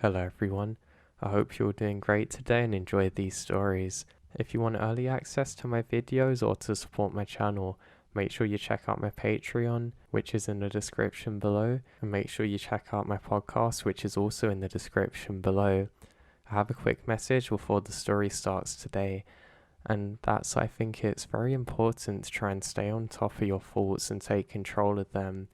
Hello everyone, I hope you're doing great today and enjoy these stories. If you want early access to my videos or to support my channel, make sure you check out my Patreon, which is in the description below, and make sure you check out my podcast, which is also in the description below. I have a quick message before the story starts today, and I think it's very important to try and stay on top of your thoughts and take control of them.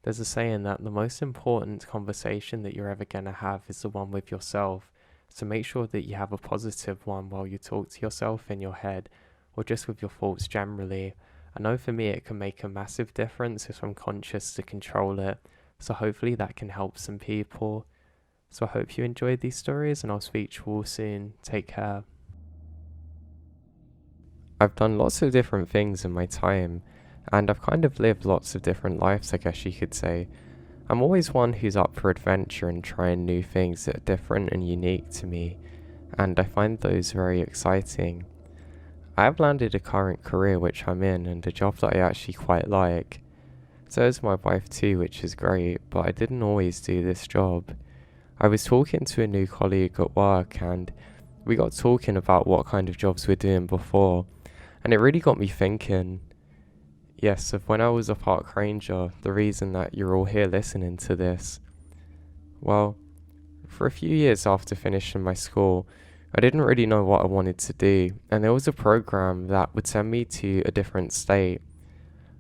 There's a saying that the most important conversation that you're ever going to have is the one with yourself. So make sure that you have a positive one while you talk to yourself in your head or just with your thoughts generally. I know for me it can make a massive difference if I'm conscious to control it. So hopefully that can help some people. So I hope you enjoyed these stories and I'll speak to you all soon. Take care. I've done lots of different things in my time, and I've kind of lived lots of different lives, I guess you could say. I'm always one who's up for adventure and trying new things that are different and unique to me, and I find those very exciting. I have landed a current career which I'm in and a job that I actually quite like. So is my wife too, which is great, but I didn't always do this job. I was talking to a new colleague at work and we got talking about what kind of jobs we're doing before, and it really got me thinking. Yes, of when I was a park ranger, the reason that you're all here listening to this. Well, for a few years after finishing my school, I didn't really know what I wanted to do, and there was a program that would send me to a different state.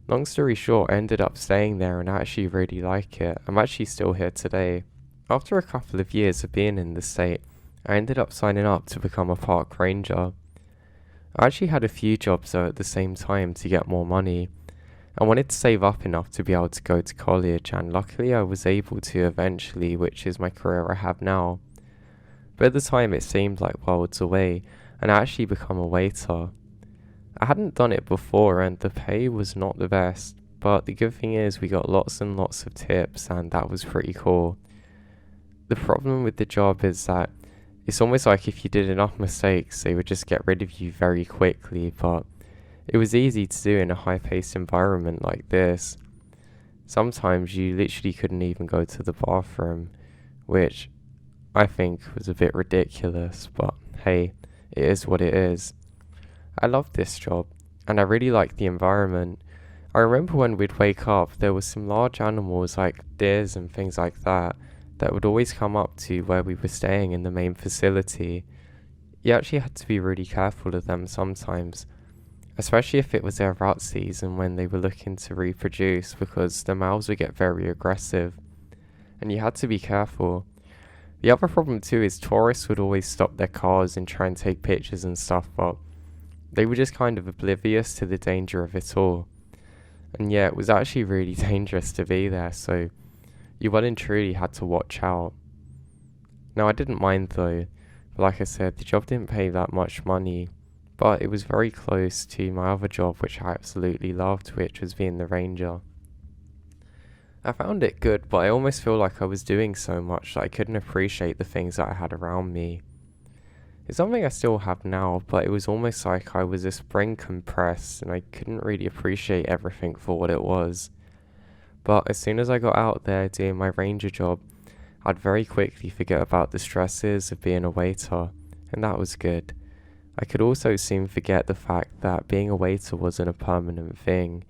Long story short, I ended up staying there and I actually really like it. I'm actually still here today. After a couple of years of being in the state, I ended up signing up to become a park ranger. I actually had a few jobs though at the same time to get more money. I wanted to save up enough to be able to go to college, and luckily I was able to eventually, which is my career I have now. But at the time it seemed like worlds away, and I actually become a waiter. I hadn't done it before and the pay was not the best, but the good thing is we got lots and lots of tips and that was pretty cool. The problem with the job is that it's almost like if you did enough mistakes they would just get rid of you very quickly, but it was easy to do in a high-paced environment like this. Sometimes you literally couldn't even go to the bathroom, which I think was a bit ridiculous, but hey, it is what it is. I loved this job, and I really liked the environment. I remember when we'd wake up, there was some large animals like deers and things like that would always come up to where we were staying in the main facility. You actually had to be really careful of them sometimes, especially if it was their rut season when they were looking to reproduce, because the males would get very aggressive and you had to be careful. The other problem too is tourists would always stop their cars and try and take pictures and stuff, but they were just kind of oblivious to the danger of it all. And yeah, it was actually really dangerous to be there, so you well and truly had to watch out. Now I didn't mind though, but like I said, the job didn't pay that much money, but it was very close to my other job which I absolutely loved, which was being the ranger. I found it good, but I almost feel like I was doing so much that I couldn't appreciate the things that I had around me. It's something I still have now, but it was almost like I was a spring compressed and I couldn't really appreciate everything for what it was. But as soon as I got out there doing my ranger job, I'd very quickly forget about the stresses of being a waiter, and that was good. I could also soon forget the fact that being a waiter wasn't a permanent thing.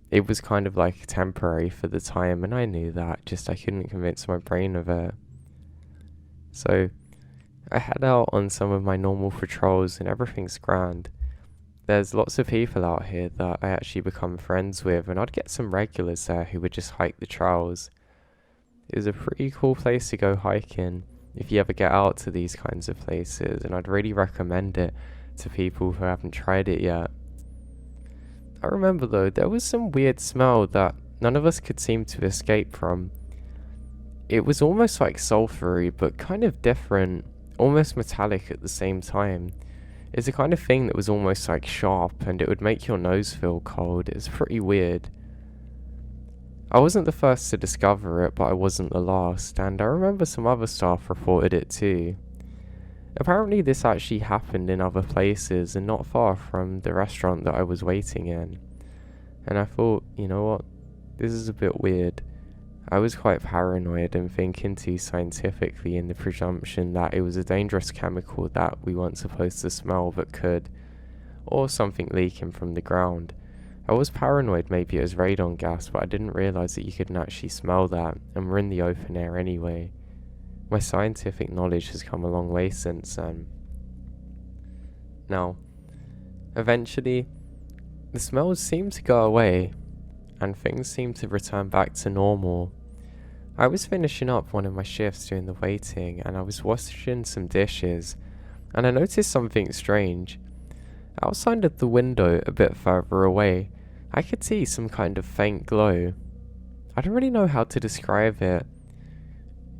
It was kind of like temporary for the time, and I knew that, just I couldn't convince my brain of it. So I head out on some of my normal patrols and everything's grand. There's lots of people out here that I actually become friends with, and I'd get some regulars there who would just hike the trails. It was a pretty cool place to go hiking if you ever get out to these kinds of places, and I'd really recommend it to people who haven't tried it yet. I remember though, there was some weird smell that none of us could seem to escape from. It was almost like sulfury, but kind of different, almost metallic at the same time. It's the kind of thing that was almost like sharp and it would make your nose feel cold. It was pretty weird. I wasn't the first to discover it, but I wasn't the last, and I remember some other staff reported it too. Apparently this actually happened in other places and not far from the restaurant that I was waiting in. And I thought, you know what, this is a bit weird. I was quite paranoid and thinking too scientifically in the presumption that it was a dangerous chemical that we weren't supposed to smell but could, or something leaking from the ground. I was paranoid maybe it was radon gas, but I didn't realise that you couldn't actually smell that, and we're in the open air anyway. My scientific knowledge has come a long way since then. Now, eventually, the smells seemed to go away, and things seemed to return back to normal. I was finishing up one of my shifts doing the waiting, and I was washing some dishes, and I noticed something strange. Outside of the window, a bit further away, I could see some kind of faint glow. I don't really know how to describe it.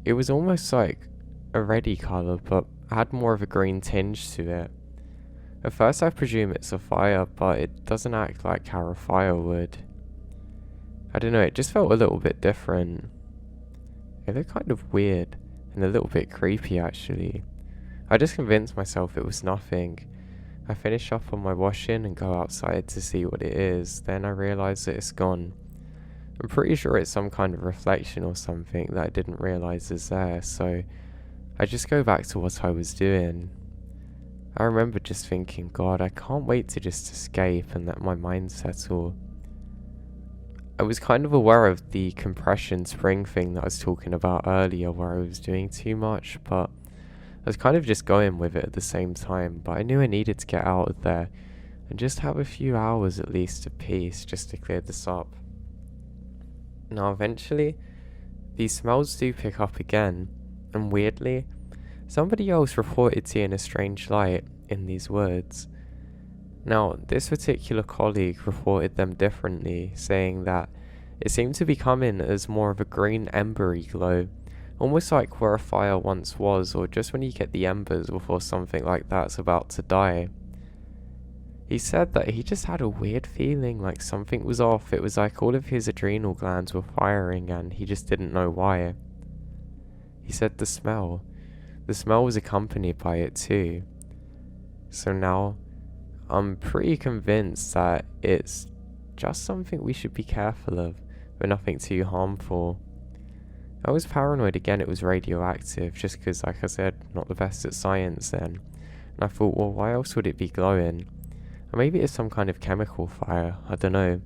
It was almost like a reddy colour, but had more of a green tinge to it. At first I presume it's a fire, but it doesn't act like how a fire would. I don't know, it just felt a little bit different. It looked kind of weird, and a little bit creepy actually. I just convinced myself it was nothing. I finish up on my washing and go outside to see what it is, then I realise that it's gone. I'm pretty sure it's some kind of reflection or something that I didn't realise is there, so I just go back to what I was doing. I remember just thinking, God, I can't wait to just escape and let my mind settle. I was kind of aware of the compression spring thing that I was talking about earlier where I was doing too much, but I was kind of just going with it at the same time, but I knew I needed to get out of there and just have a few hours at least of peace just to clear this up. Now eventually, these smells do pick up again, and weirdly, somebody else reported seeing a strange light in these woods. Now, this particular colleague reported them differently, saying that it seemed to be coming as more of a green embery glow, almost like where a fire once was, or just when you get the embers before something like that's about to die. He said that he just had a weird feeling like something was off. It was like all of his adrenal glands were firing and he just didn't know why. He said the smell was accompanied by it too. So now, I'm pretty convinced that it's just something we should be careful of, but nothing too harmful. I was paranoid again it was radioactive, just because, like I said, not the best at science then. And I thought, well, why else would it be glowing? Or maybe it's some kind of chemical fire, I don't know.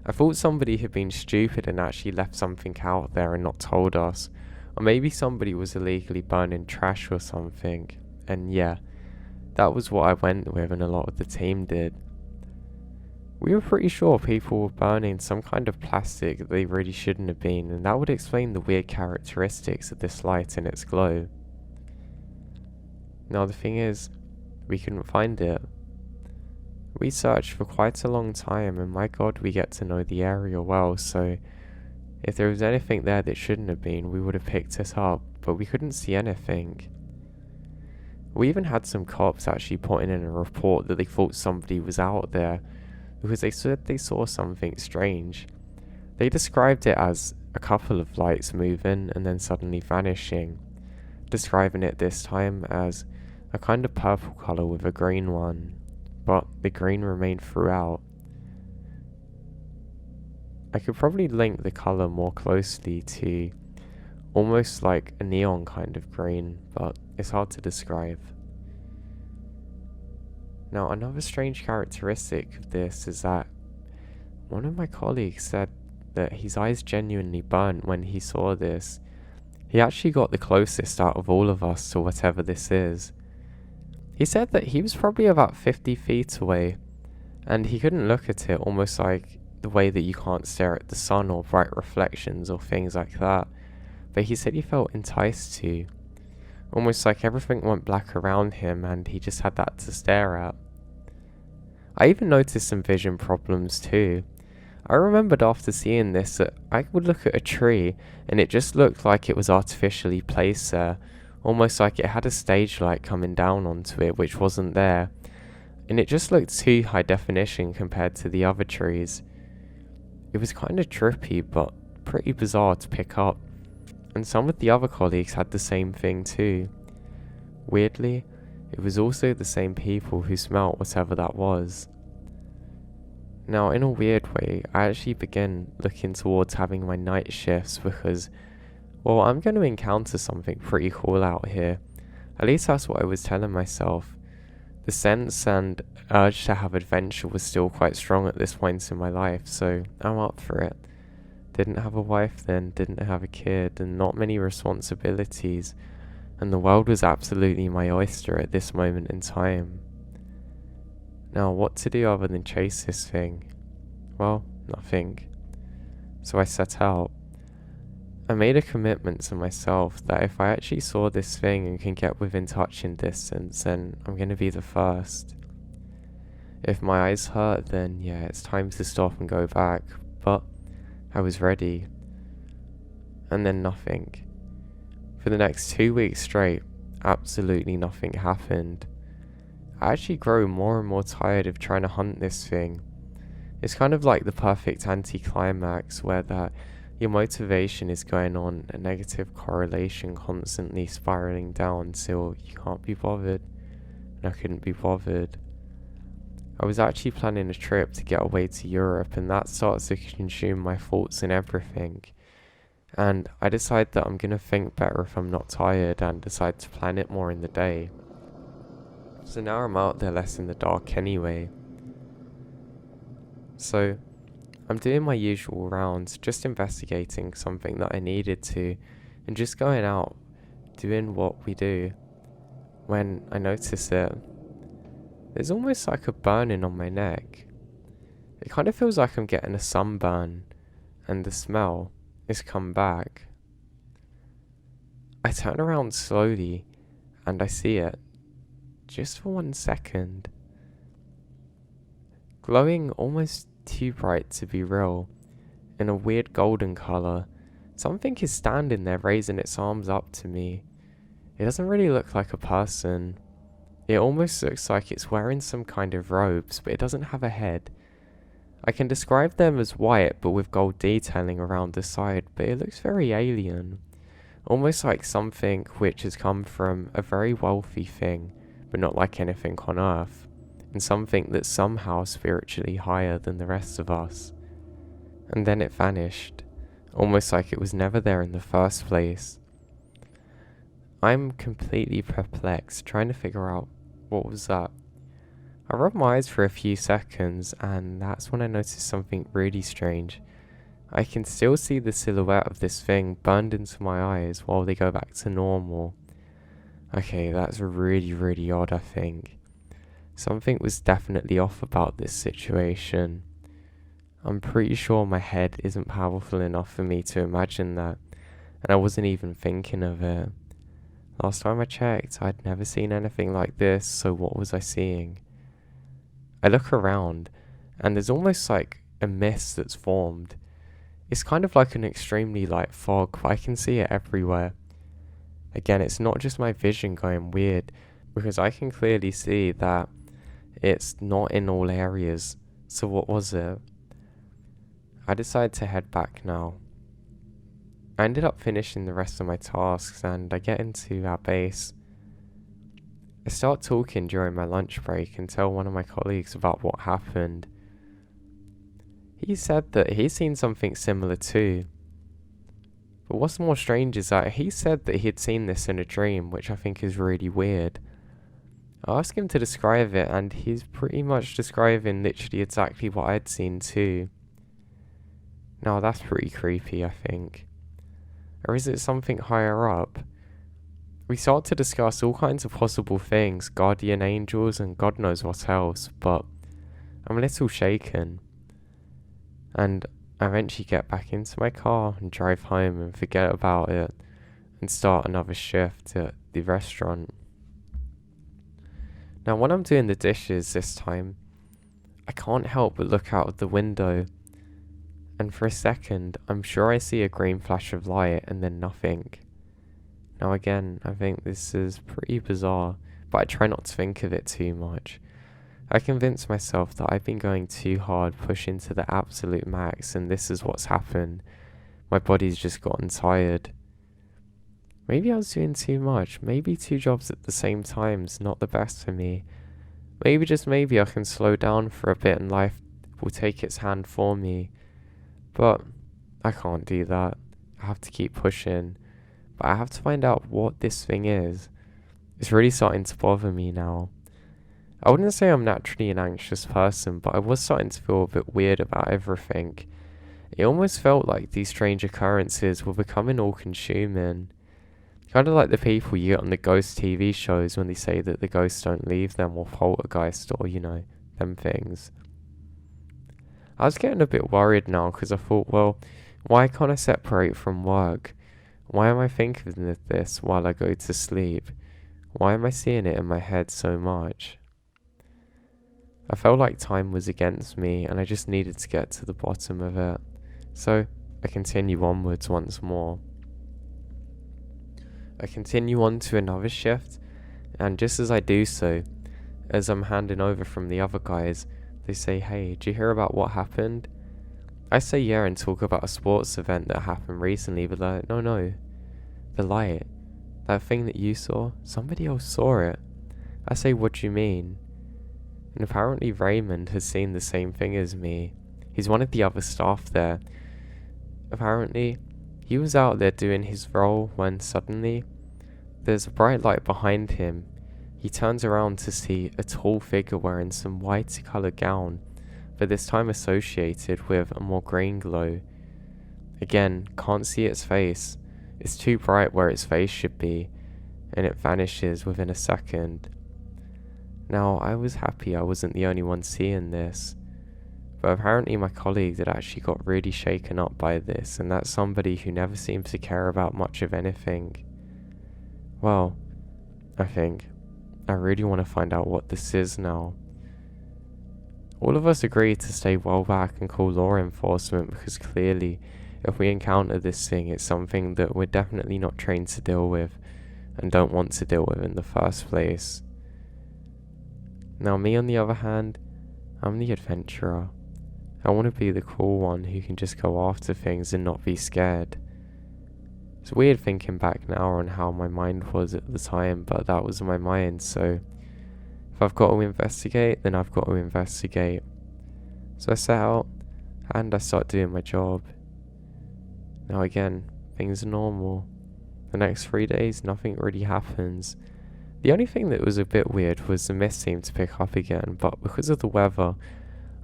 I thought somebody had been stupid and actually left something out there and not told us. Or maybe somebody was illegally burning trash or something. And yeah, that was what I went with and a lot of the team did. We were pretty sure people were burning some kind of plastic that they really shouldn't have been, and that would explain the weird characteristics of this light and its glow. Now the thing is, we couldn't find it. We searched for quite a long time, and my god, we get to know the area well, so if there was anything there that shouldn't have been, we would have picked it up, but we couldn't see anything. We even had some cops actually putting in a report that they thought somebody was out there, because they said they saw something strange. They described it as a couple of lights moving and then suddenly vanishing, describing it this time as a kind of purple colour with a green one, but the green remained throughout. I could probably link the colour more closely to almost like a neon kind of green, but it's hard to describe. Now, another strange characteristic of this is that one of my colleagues said that his eyes genuinely burnt when he saw this. He actually got the closest out of all of us to whatever this is. He said that he was probably about 50 feet away, and he couldn't look at it, almost like the way that you can't stare at the sun or bright reflections or things like that. But he said he felt enticed to. Almost like everything went black around him and he just had that to stare at. I even noticed some vision problems too. I remembered after seeing this that I would look at a tree and it just looked like it was artificially placed there, almost like it had a stage light coming down onto it which wasn't there, and it just looked too high definition compared to the other trees. It was kind of trippy but pretty bizarre to pick up. And some of the other colleagues had the same thing too. Weirdly, it was also the same people who smelt whatever that was. Now, in a weird way, I actually began looking towards having my night shifts because, well, I'm going to encounter something pretty cool out here. At least that's what I was telling myself. The sense and urge to have adventure was still quite strong at this point in my life, so I'm up for it. Didn't have a wife then, didn't have a kid, and not many responsibilities, and the world was absolutely my oyster at this moment in time. Now, what to do other than chase this thing? Well, nothing. So I set out. I made a commitment to myself that if I actually saw this thing and can get within touching distance, then I'm going to be the first. If my eyes hurt, then yeah, it's time to stop and go back, but I was ready. And then nothing. For the next 2 weeks straight, absolutely nothing happened. I actually grow more and more tired of trying to hunt this thing. It's kind of like the perfect anticlimax where that your motivation is going on a negative correlation constantly spiraling down till you can't be bothered. And I couldn't be bothered. I was actually planning a trip to get away to Europe, and that starts to consume my thoughts and everything. And I decide that I'm going to think better if I'm not tired and decide to plan it more in the day. So now I'm out there less in the dark anyway. So I'm doing my usual rounds, just investigating something that I needed to, and just going out, doing what we do, when I notice it. There's almost like a burning on my neck. It kind of feels like I'm getting a sunburn, and the smell is come back. I turn around slowly, and I see it, just for 1 second. Glowing almost too bright to be real, in a weird golden colour. Something is standing there raising its arms up to me. It doesn't really look like a person. It almost looks like it's wearing some kind of robes, but it doesn't have a head. I can describe them as white but with gold detailing around the side, but it looks very alien. Almost like something which has come from a very wealthy thing, but not like anything on Earth. And something that's somehow spiritually higher than the rest of us. And then it vanished, almost like it was never there in the first place. I'm completely perplexed, trying to figure out what was that. I rubbed my eyes for a few seconds, and that's when I noticed something really strange. I can still see the silhouette of this thing burned into my eyes while they go back to normal. Okay, that's really, really odd, I think. Something was definitely off about this situation. I'm pretty sure my head isn't powerful enough for me to imagine that, and I wasn't even thinking of it. Last time I checked, I'd never seen anything like this, so what was I seeing? I look around, and there's almost like a mist that's formed. It's kind of like an extremely light fog, but I can see it everywhere. Again, it's not just my vision going weird, because I can clearly see that it's not in all areas. So what was it? I decide to head back now. I ended up finishing the rest of my tasks and I get into our base. I start talking during my lunch break and tell one of my colleagues about what happened. He said that he's seen something similar too. But what's more strange is that he said that he'd seen this in a dream, which I think is really weird. I asked him to describe it, and he's pretty much describing literally exactly what I'd seen too. Now that's pretty creepy, I think. Or is it something higher up? We start to discuss all kinds of possible things, guardian angels and God knows what else, but I'm a little shaken. And I eventually get back into my car and drive home and forget about it and start another shift at the restaurant. Now when I'm doing the dishes this time, I can't help but look out of the window, and for a second I'm sure I see a green flash of light and then nothing. Now again, I think this is pretty bizarre, but I try not to think of it too much. I convince myself that I've been going too hard, pushing to the absolute max, and this is what's happened. My body's just gotten tired. Maybe I was doing too much. Maybe 2 jobs at the same time is not the best for me. Maybe just maybe I can slow down for a bit and life will take its hand for me. But I can't do that. I have to keep pushing. But I have to find out what this thing is. It's really starting to bother me now. I wouldn't say I'm naturally an anxious person, but I was starting to feel a bit weird about everything. It almost felt like these strange occurrences were becoming all-consuming. Kind of like the people you get on the ghost TV shows when they say that the ghosts don't leave them, or poltergeist, or, them things. I was getting a bit worried now because I thought, well, why can't I separate from work? Why am I thinking of this while I go to sleep? Why am I seeing it in my head so much? I felt like time was against me and I just needed to get to the bottom of it. So I continue onwards once more. I continue on to another shift, and just as I do so, as I'm handing over from the other guys, they say, "Hey, did you hear about what happened?" I say yeah and talk about a sports event that happened recently, but they're like, no, the light, that thing that you saw, somebody else saw it. I say, what do you mean? And apparently Raymond has seen the same thing as me. He's one of the other staff there. Apparently, he was out there doing his role when suddenly, there's a bright light behind him. He turns around to see a tall figure wearing some white coloured gown, but this time associated with a more green glow. Again, can't see its face. It's too bright where its face should be, and it vanishes within a second. Now, I was happy I wasn't the only one seeing this, but apparently my colleague had actually got really shaken up by this, and that's somebody who never seems to care about much of anything. Well, I think I really want to find out what this is now. All of us agreed to stay well back and call law enforcement because clearly, if we encounter this thing, it's something that we're definitely not trained to deal with and don't want to deal with in the first place. Now me on the other hand, I'm the adventurer. I want to be the cool one who can just go after things and not be scared. It's weird thinking back now on how my mind was at the time, but that was my mind, so if I've got to investigate, then I've got to investigate. So I set out, and I start doing my job. Now again, things are normal. The next 3 days, nothing really happens. The only thing that was a bit weird was the mist seemed to pick up again, but because of the weather,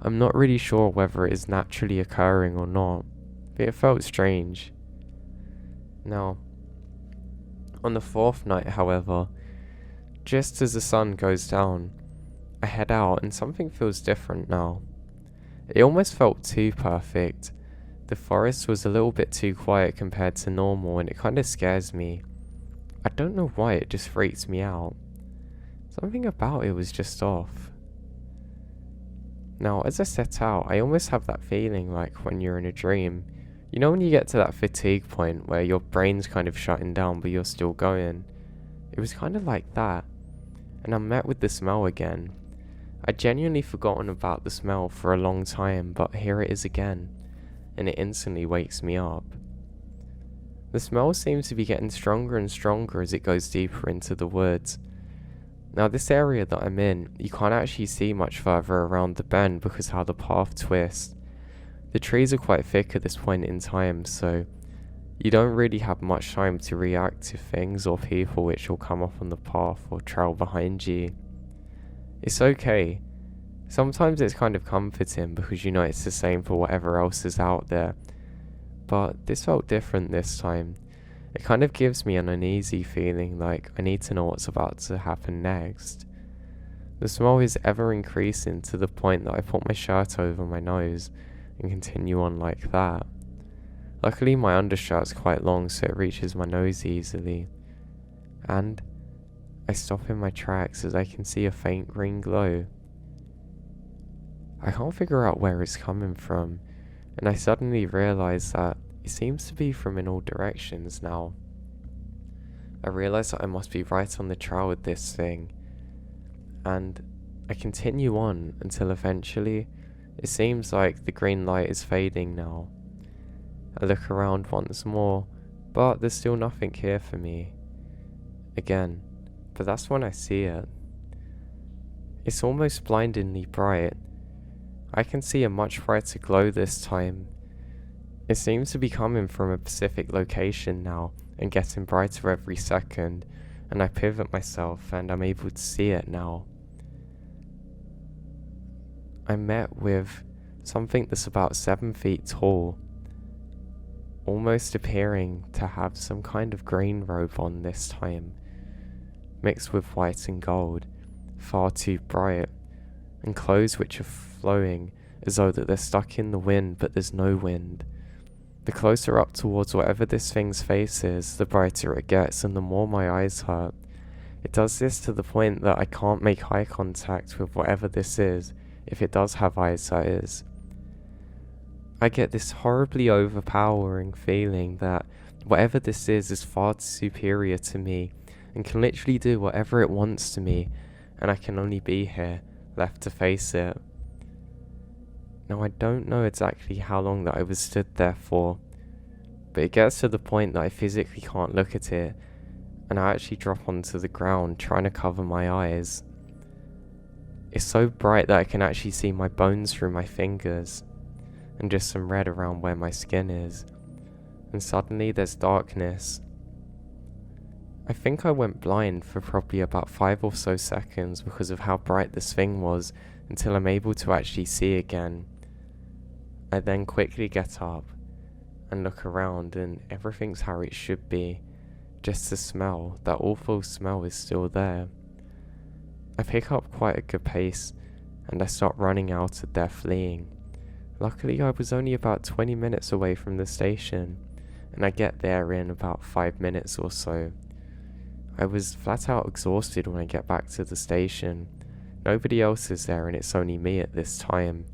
I'm not really sure whether it is naturally occurring or not, but it felt strange. Now, on the fourth night, however, just as the sun goes down, I head out and something feels different now. It almost felt too perfect. The forest was a little bit too quiet compared to normal and it kind of scares me. I don't know why, it just freaks me out. Something about it was just off. Now, as I set out, I almost have that feeling like when you're in a dream. You know when you get to that fatigue point where your brain's kind of shutting down but you're still going? It was kind of like that. And I'm met with the smell again. I'd genuinely forgotten about the smell for a long time, but here it is again. And it instantly wakes me up. The smell seems to be getting stronger and stronger as it goes deeper into the woods. Now this area that I'm in, you can't actually see much further around the bend because how the path twists. The trees are quite thick at this point in time, so you don't really have much time to react to things or people which will come up on the path or trail behind you. It's okay. Sometimes it's kind of comforting because you know it's the same for whatever else is out there. But this felt different this time. It kind of gives me an uneasy feeling like I need to know what's about to happen next. The smell is ever increasing to the point that I put my shirt over my nose and continue on like that. Luckily my undershirt's quite long so it reaches my nose easily. And I stop in my tracks as I can see a faint green glow. I can't figure out where it's coming from, and I suddenly realise that it seems to be from in all directions now. I realise that I must be right on the trail with this thing, and I continue on until eventually it seems like the green light is fading now. I look around once more, but there's still nothing here for me. Again, but that's when I see it. It's almost blindingly bright. I can see a much brighter glow this time. It seems to be coming from a specific location now and getting brighter every second, and I pivot myself and I'm able to see it now. I'm met with something that's about 7 feet tall, almost appearing to have some kind of green robe on this time, mixed with white and gold, far too bright, and clothes which are flowing as though that they're stuck in the wind, but there's no wind. The closer up towards whatever this thing's face is, the brighter it gets and the more my eyes hurt. It does this to the point that I can't make eye contact with whatever this is, if it does have eyes, that is. I get this horribly overpowering feeling that whatever this is far too superior to me and can literally do whatever it wants to me, and I can only be here, left to face it. Now I don't know exactly how long that I was stood there for, but it gets to the point that I physically can't look at it, and I actually drop onto the ground trying to cover my eyes. It's so bright that I can actually see my bones through my fingers, and just some red around where my skin is, and suddenly there's darkness. I think I went blind for probably about 5 or so seconds because of how bright this thing was, until I'm able to actually see again. I then quickly get up and look around, and everything's how it should be. Just the smell, that awful smell, is still there. I pick up quite a good pace and I start running out of there, fleeing. Luckily I was only about 20 minutes away from the station, and I get there in about 5 minutes or so. I was flat out exhausted when I get back to the station. Nobody else is there and it's only me at this time.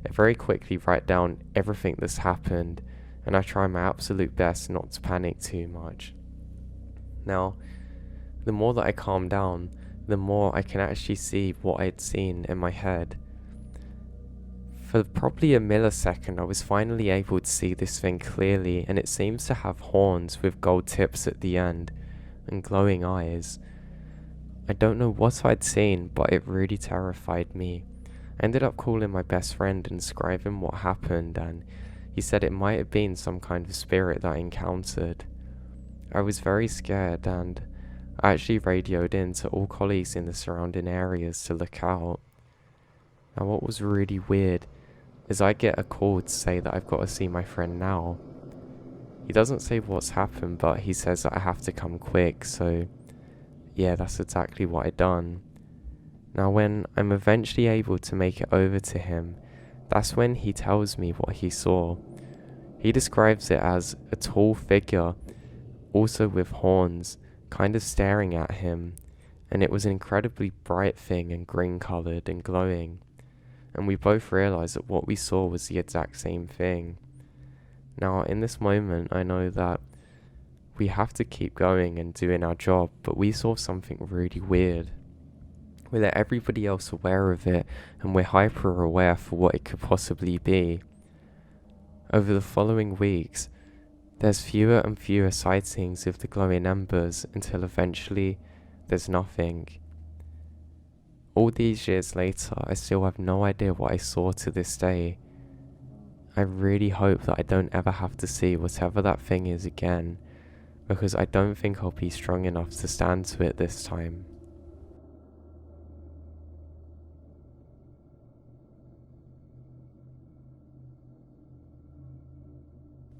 I very quickly write down everything that's happened, and I try my absolute best not to panic too much. Now, the more that I calm down, the more I can actually see what I'd seen in my head. For probably a millisecond, I was finally able to see this thing clearly, and it seems to have horns with gold tips at the end, and glowing eyes. I don't know what I'd seen, but it really terrified me. I ended up calling my best friend and describing what happened, and he said it might have been some kind of spirit that I encountered. I was very scared, and I actually radioed in to all colleagues in the surrounding areas to look out. Now what was really weird is I get a call to say that I've got to see my friend now. He doesn't say what's happened, but he says that I have to come quick, so yeah, that's exactly what I done. Now when I'm eventually able to make it over to him, that's when he tells me what he saw. He describes it as a tall figure, also with horns, kind of staring at him, and it was an incredibly bright thing and green coloured and glowing, and we both realised that what we saw was the exact same thing. Now in this moment I know that we have to keep going and doing our job, but we saw something really weird. We let everybody else aware of it, and we're hyper aware for what it could possibly be. Over the following weeks, there's fewer and fewer sightings of the glowing embers until eventually there's nothing. All these years later, I still have no idea what I saw to this day. I really hope that I don't ever have to see whatever that thing is again, because I don't think I'll be strong enough to stand to it this time.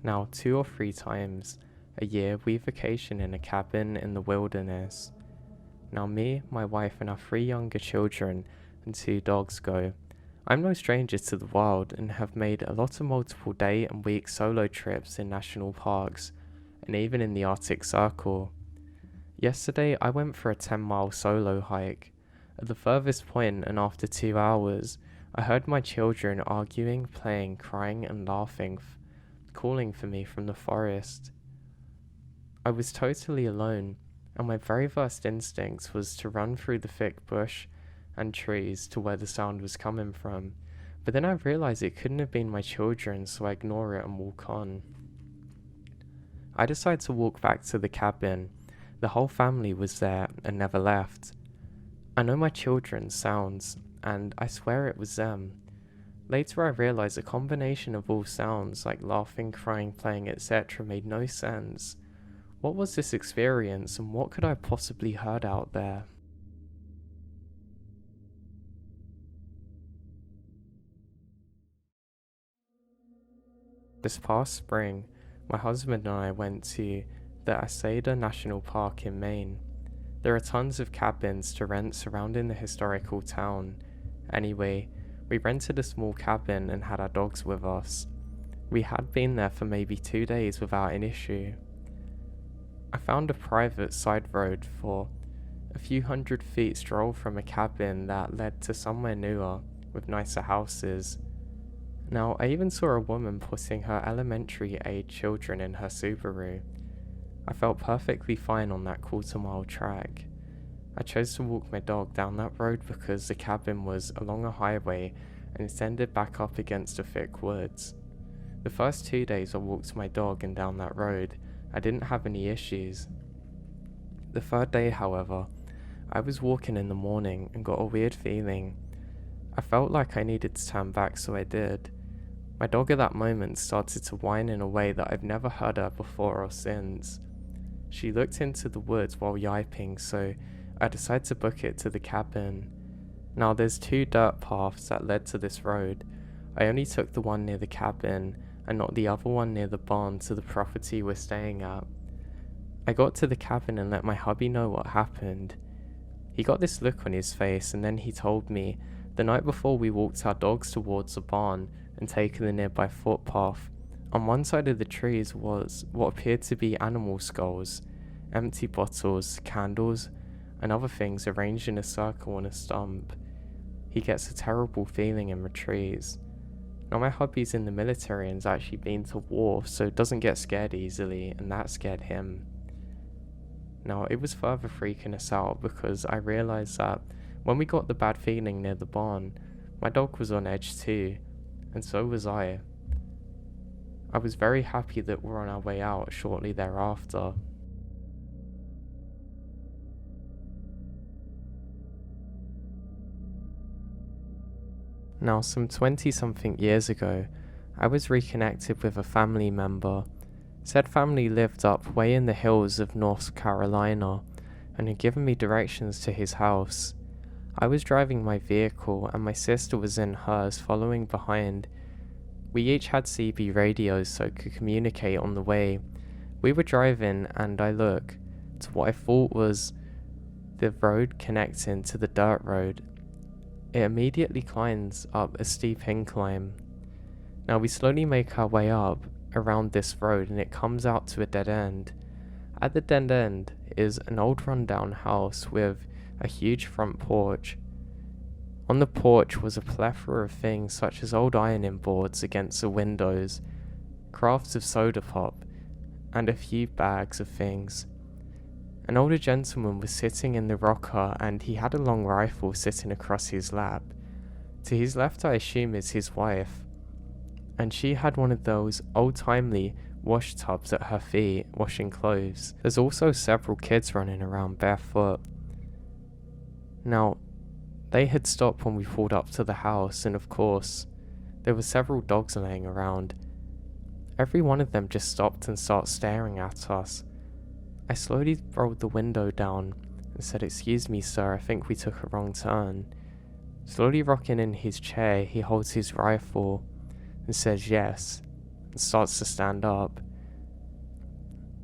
Now 2 or 3 times a year we vacation in a cabin in the wilderness. Now me, my wife and our 3 younger children and 2 dogs go. I'm no stranger to the wild and have made a lot of multiple day and week solo trips in national parks and even in the Arctic Circle. Yesterday I went for a 10-mile solo hike. At the furthest point, and after 2 hours, I heard my children arguing, playing, crying and laughing, calling for me from the forest. I was totally alone, and my very first instinct was to run through the thick bush and trees to where the sound was coming from, but then I realized it couldn't have been my children, so I ignore it and walk on. I decided to walk back to the cabin. The whole family was there and never left. I know my children's sounds, and I swear it was them. Later I realised a combination of all sounds like laughing, crying, playing, etc. made no sense. What was this experience and what could I have possibly heard out there? This past spring, my husband and I went to the Asada National Park in Maine. There are tons of cabins to rent surrounding the historical town. Anyway, we rented a small cabin and had our dogs with us. We had been there for maybe 2 days without an issue. I found a private side road for a few 100 feet stroll from a cabin that led to somewhere newer with nicer houses. Now, I even saw a woman putting her elementary age children in her Subaru. I felt perfectly fine on that quarter-mile track. I chose to walk my dog down that road because the cabin was along a highway and it ended back up against the thick woods. The first 2 days I walked my dog and down that road, I didn't have any issues. The third day, however, I was walking in the morning and got a weird feeling. I felt like I needed to turn back, so I did. My dog at that moment started to whine in a way that I've never heard her before or since. She looked into the woods while yiping, so I decided to book it to the cabin. Now there's 2 dirt paths that led to this road. I only took the one near the cabin and not the other one near the barn to the property we're staying at. I got to the cabin and let my hubby know what happened. He got this look on his face and then he told me the night before we walked our dogs towards the barn and taken the nearby footpath. On one side of the trees was what appeared to be animal skulls, empty bottles, candles, and other things arranged in a circle on a stump. He gets a terrible feeling and retreats. Now my hubby's in the military and's actually been to war, so doesn't get scared easily, and that scared him. Now it was further freaking us out because I realised that when we got the bad feeling near the barn, my dog was on edge too, and so was I. I was very happy that we're on our way out shortly thereafter. Now, some 20-something years ago, I was reconnected with a family member. Said family lived up way in the hills of North Carolina and had given me directions to his house. I was driving my vehicle and my sister was in hers following behind. We each had CB radios so could communicate on the way. We were driving and I look to what I thought was the road connecting to the dirt road. It immediately climbs up a steep incline. Now we slowly make our way up around this road and it comes out to a dead end. At the dead end is an old rundown house with a huge front porch. On the porch was a plethora of things such as old ironing boards against the windows, crafts of soda pop, and a few bags of things. An older gentleman was sitting in the rocker and he had a long rifle sitting across his lap. To his left I assume is his wife, and she had one of those old-timely wash tubs at her feet washing clothes. There's also several kids running around barefoot. Now, they had stopped when we pulled up to the house, and of course, there were several dogs laying around. Every one of them just stopped and started staring at us. I slowly rolled the window down and said, "Excuse me, sir, I think we took a wrong turn." Slowly rocking in his chair, he holds his rifle and says yes, and starts to stand up.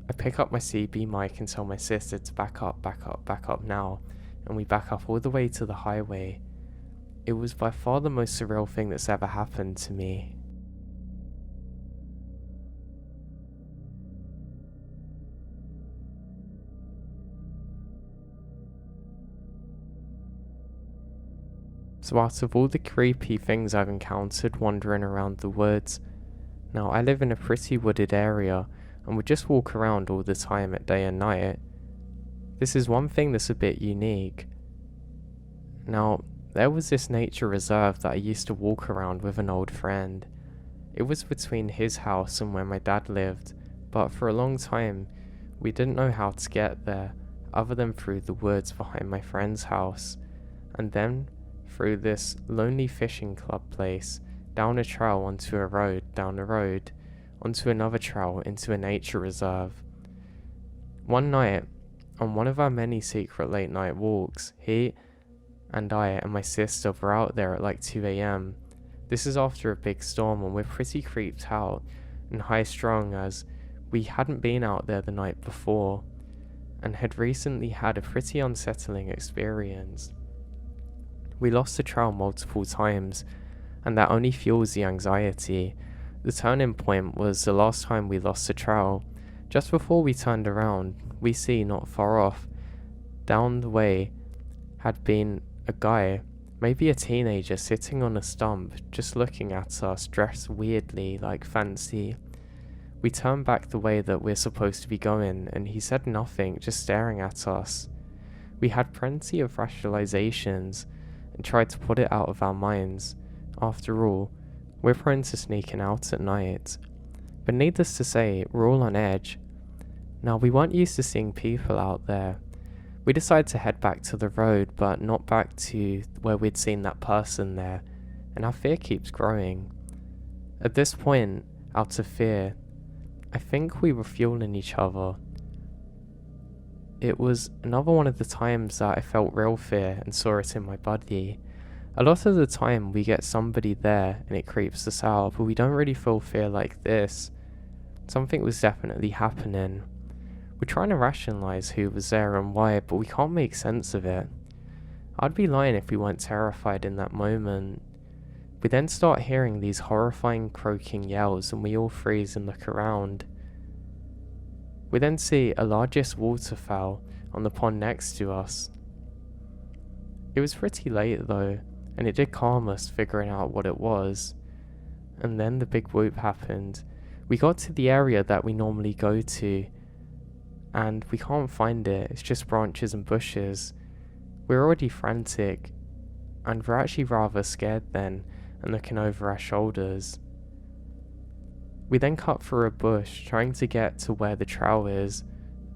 I pick up my CB mic and tell my sister to back up now, and we back up all the way to the highway. It was by far the most surreal thing that's ever happened to me. So out of all the creepy things I've encountered wandering around the woods, now I live in a pretty wooded area and would just walk around all the time at day and night. This is one thing that's a bit unique. Now, there was this nature reserve that I used to walk around with an old friend. It was between his house and where my dad lived, but for a long time we didn't know how to get there other than through the woods behind my friend's house, and then through this lonely fishing club place down a trail onto a road, down a road, onto another trail into a nature reserve. One night, on one of our many secret late night walks, he and I and my sister were out there at like 2 a.m. This is after a big storm and we're pretty creeped out and high strung as we hadn't been out there the night before and had recently had a pretty unsettling experience. We lost the trail multiple times and that only fuels the anxiety. The turning point was the last time we lost the trail. Just before we turned around, we see not far off, down the way, had been a guy, maybe a teenager, sitting on a stump, just looking at us, dressed weirdly, like fancy. We turned back the way that we're supposed to be going, and he said nothing, just staring at us. We had plenty of rationalizations, and tried to put it out of our minds. After all, we're prone to sneaking out at night. But needless to say, we're all on edge. Now, we weren't used to seeing people out there. We decided to head back to the road, but not back to where we'd seen that person there, and our fear keeps growing. At this point, out of fear, I think we were fueling each other. It was another one of the times that I felt real fear and saw it in my body. A lot of the time we get somebody there and it creeps us out, but we don't really feel fear like this. Something was definitely happening. We're trying to rationalize who was there and why, but we can't make sense of it. I'd be lying if we weren't terrified in that moment. We then start hearing these horrifying croaking yells and we all freeze and look around. We then see a largest waterfowl on the pond next to us. It was pretty late though, and it did calm us figuring out what it was. And then the big whoop happened. We got to the area that we normally go to, and we can't find it, it's just branches and bushes. We're already frantic, and we're actually rather scared then, and looking over our shoulders. We then cut through a bush, trying to get to where the trail is,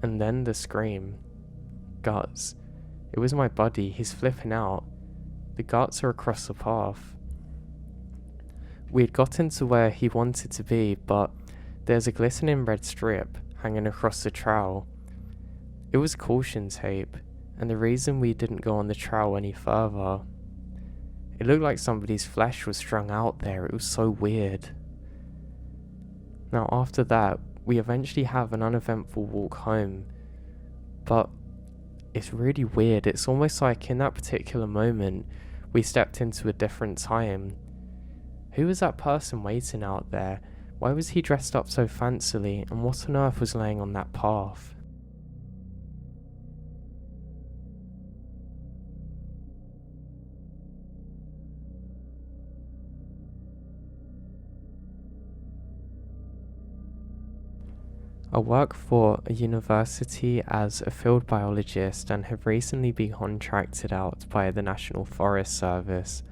and then the scream. Guts. It was my buddy, he's flipping out. The guts are across the path. We had gotten to where he wanted to be, but there's a glistening red strip hanging across the trail. It was caution tape, and the reason we didn't go on the trail any further. It looked like somebody's flesh was strung out there, it was so weird. Now after that, we eventually have an uneventful walk home, but it's really weird. It's almost like in that particular moment, we stepped into a different time. Who was that person waiting out there? Why was he dressed up so fancily, and what on earth was laying on that path? I work for a university as a field biologist and have recently been contracted out by the National Forest Service.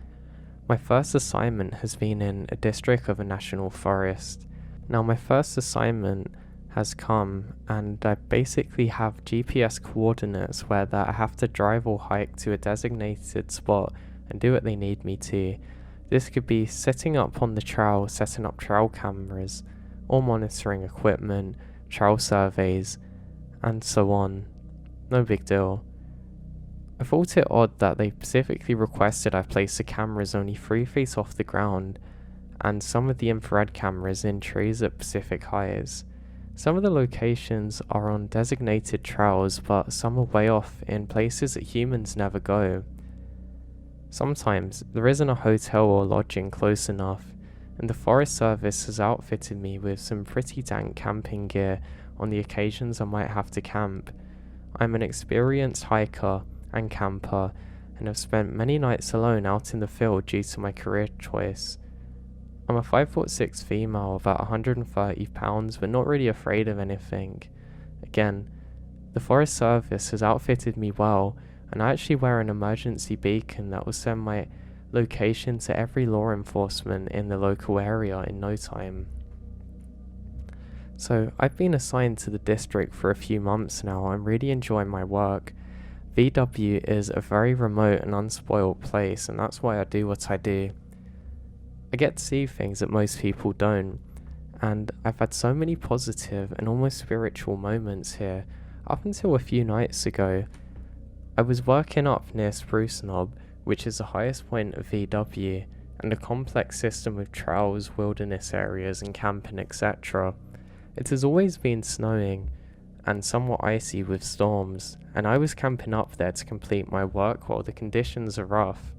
My first assignment has been in a district of a national forest. Now my first assignment has come and I basically have GPS coordinates where that I have to drive or hike to a designated spot and do what they need me to. This could be setting up on the trail, setting up trail cameras, or monitoring equipment, trail surveys, and so on. No big deal. I thought it odd that they specifically requested I place the cameras only 3 feet off the ground, and some of the infrared cameras in trees at specific heights. Some of the locations are on designated trails, but some are way off in places that humans never go. Sometimes there isn't a hotel or lodging close enough, and the Forest Service has outfitted me with some pretty dank camping gear on the occasions I might have to camp. I'm an experienced hiker and camper, and have spent many nights alone out in the field due to my career choice. I'm a 5'6" female, about 130 pounds, but not really afraid of anything. Again, the Forest Service has outfitted me well, and I actually wear an emergency beacon that will send my location to every law enforcement in the local area in no time. So I've been assigned to the district for a few months now. I'm really enjoying my work. VW is a very remote and unspoiled place, and that's why I do what I do. I get to see things that most people don't, and I've had so many positive and almost spiritual moments here. Up until a few nights ago, I was working up near Spruce Knob, which is the highest point of VW, and a complex system of trails, wilderness areas, and camping, etc. It has always been snowing and somewhat icy with storms, and I was camping up there to complete my work while the conditions are rough,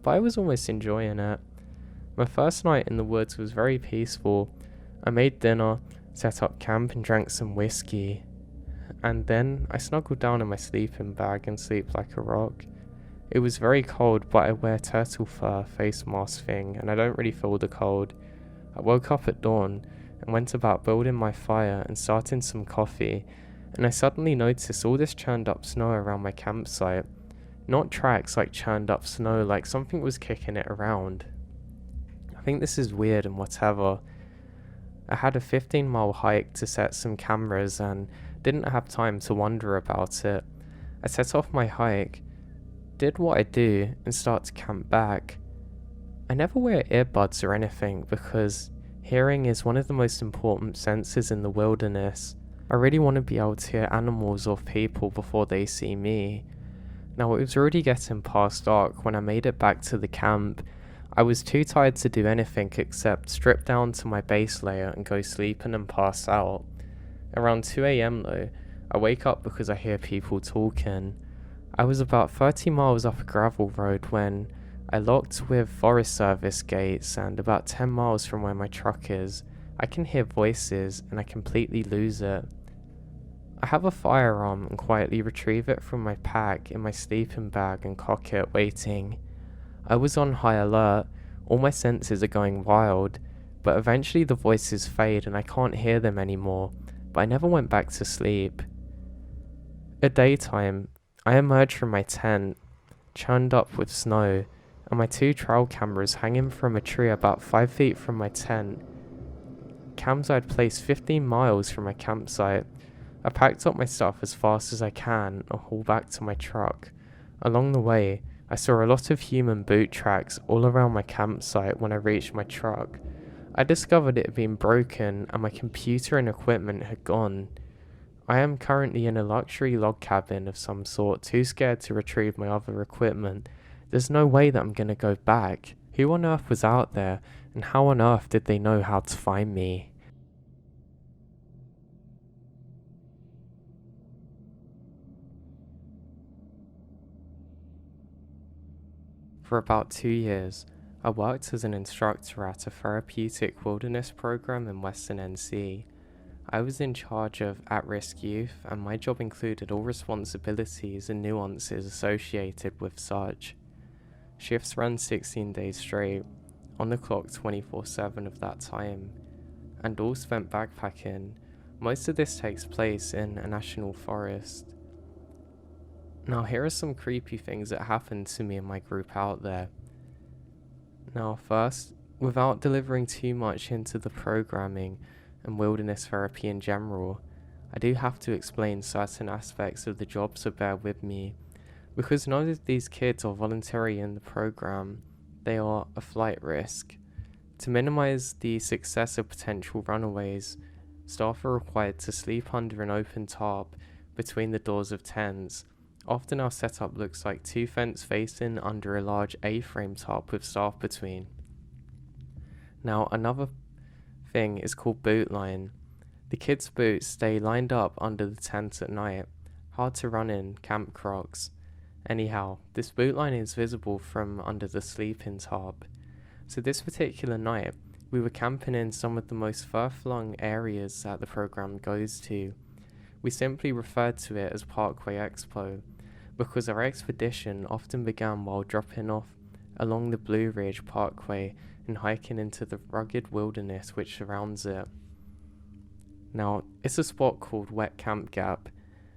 but I was almost enjoying it. My first night in the woods was very peaceful. I made dinner, set up camp, and drank some whiskey, and then I snuggled down in my sleeping bag and sleep like a rock. It was very cold, but I wear turtle fur face mask thing, and I don't really feel the cold. I woke up at dawn and went about building my fire and starting some coffee, and I suddenly noticed all this churned up snow around my campsite. Not tracks like churned up snow, like something was kicking it around. I think this is weird and whatever. I had a 15-mile hike to set some cameras and didn't have time to wonder about it. I set off my hike, did what I do, and start to camp back. I never wear earbuds or anything because hearing is one of the most important senses in the wilderness. I really want to be able to hear animals or people before they see me. Now, it was already getting past dark when I made it back to the camp. I was too tired to do anything except strip down to my base layer and go sleeping and pass out. Around 2 a.m. though, I wake up because I hear people talking. I was about 30 miles up a gravel road when I locked with Forest Service gates, and about 10 miles from where my truck is, I can hear voices and I completely lose it. I have a firearm and quietly retrieve it from my pack in my sleeping bag and cock it, waiting. I was on high alert, all my senses are going wild, but eventually the voices fade and I can't hear them anymore, but I never went back to sleep. At daytime, I emerged from my tent, churned up with snow, and my 2 trail cameras hanging from a tree about 5 feet from my tent. Cams I'd placed 15 miles from my campsite. I packed up my stuff as fast as I can and hauled back to my truck. Along the way, I saw a lot of human boot tracks all around my campsite. When I reached my truck, I discovered it had been broken and my computer and equipment had gone. I am currently in a luxury log cabin of some sort, too scared to retrieve my other equipment. There's no way that I'm gonna go back. Who on earth was out there, and how on earth did they know how to find me? For about 2 years, I worked as an instructor at a therapeutic wilderness program in Western NC. I was in charge of at-risk youth, and my job included all responsibilities and nuances associated with such. Shifts ran 16 days straight, on the clock 24/7 of that time, and all spent backpacking. Most of this takes place in a national forest. Now, here are some creepy things that happened to me and my group out there. Now, first, without delivering too much into the programming and wilderness therapy in general, I do have to explain certain aspects of the job, so bear with me. Because none of these kids are voluntary in the program, they are a flight risk. To minimize the success of potential runaways, staff are required to sleep under an open tarp between the doors of tents. Often our setup looks like 2 tents facing under a large A-frame tarp with staff between. Now, another thing is called boot line. The kids' boots stay lined up under the tent at night. Hard to run in, camp crocs. Anyhow, this boot line is visible from under the sleeping tarp. So this particular night, we were camping in some of the most far-flung areas that the program goes to. We simply referred to it as Parkway Expo, because our expedition often began while dropping off along the Blue Ridge Parkway and hiking into the rugged wilderness which surrounds it. Now, it's a spot called Wet Camp Gap.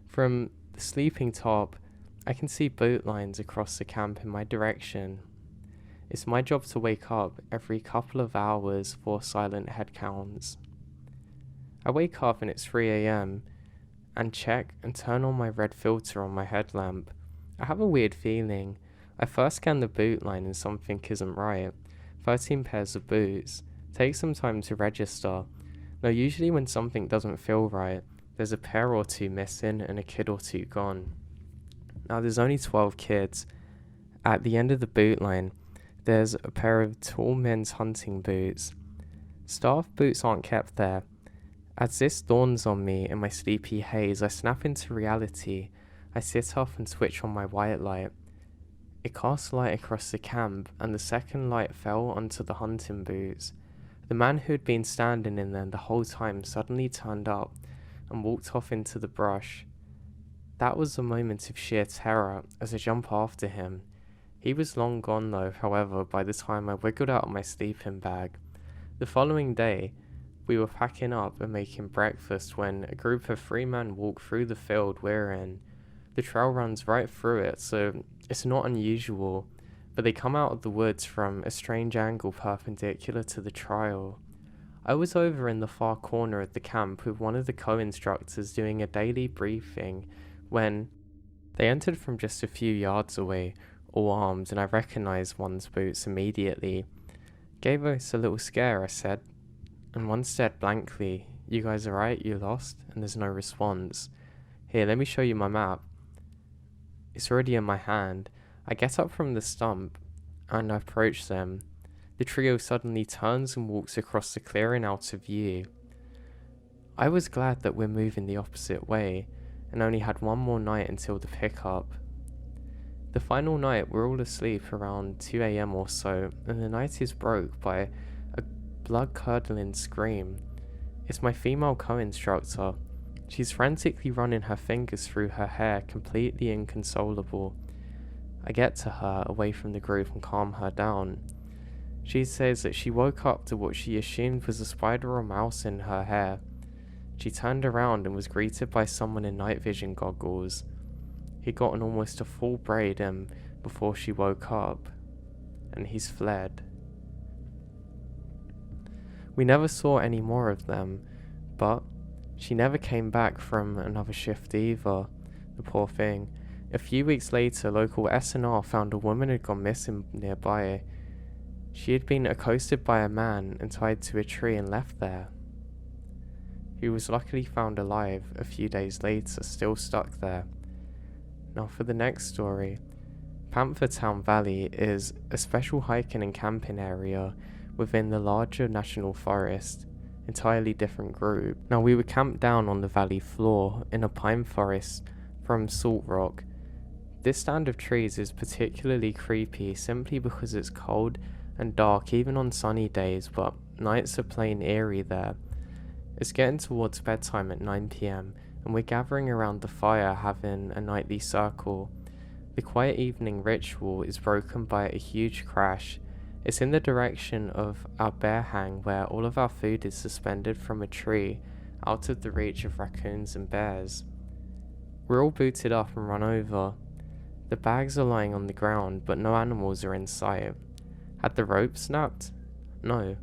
From the sleeping tarp, I can see boot lines across the camp in my direction. It's my job to wake up every couple of hours for silent head counts. I wake up and it's 3 a.m. and check and turn on my red filter on my headlamp. I have a weird feeling. I first scan the boot line and something isn't right. 13 pairs of boots. Take some time to register. Now usually when something doesn't feel right, there's a pair or two missing and a kid or two gone. Now there's only 12 kids. At the end of the boot line, there's a pair of tall men's hunting boots. Staff boots aren't kept there. As this dawns on me in my sleepy haze, I snap into reality. I sit up and switch on my white light. It casts light across the camp, and the second light fell onto the hunting boots. The man who'd been standing in them the whole time suddenly turned up and walked off into the brush. That was a moment of sheer terror as I jump after him. He was long gone though, however, by the time I wiggled out of my sleeping bag. The following day, we were packing up and making breakfast when a group of 3 men walked through the field we're in. The trail runs right through it, so it's not unusual, but they come out of the woods from a strange angle perpendicular to the trail. I was over in the far corner of the camp with one of the co-instructors doing a daily briefing when they entered from just a few yards away, all armed, and I recognized one's boots immediately. Gave us a little scare, I said, and one stared blankly. You guys alright? You lost? And there's no response. Here, let me show you my map. It's already in my hand. I get up from the stump and I approach them. The trio suddenly turns and walks across the clearing out of view. I was glad that we're moving the opposite way and only had one more night until the pickup. The final night we're all asleep around 2 AM or so, and the night is broke by a blood-curdling scream. It's my female co-instructor. She's frantically running her fingers through her hair, completely inconsolable. I get to her, away from the group, and calm her down. She says that she woke up to what she assumed was a spider or mouse in her hair. She turned around and was greeted by someone in night vision goggles. He'd gotten almost a full braid in before she woke up, and he's fled. We never saw any more of them, but she never came back from another shift either, the poor thing. A few weeks later, local S&R found a woman had gone missing nearby. She had been accosted by a man and tied to a tree and left there. He was luckily found alive a few days later, still stuck there. Now for the next story. Panthertown Valley is a special hiking and camping area within the larger national forest, entirely different group. Now we were camped down on the valley floor in a pine forest from Salt Rock. This stand of trees is particularly creepy simply because it's cold and dark even on sunny days, but nights are plain eerie there. It's getting towards bedtime at 9 PM and we're gathering around the fire having a nightly circle. The quiet evening ritual is broken by a huge crash. It's in the direction of our bear hang where all of our food is suspended from a tree out of the reach of raccoons and bears. We're all booted up and run over. The bags are lying on the ground but no animals are in sight. Had the rope snapped? No.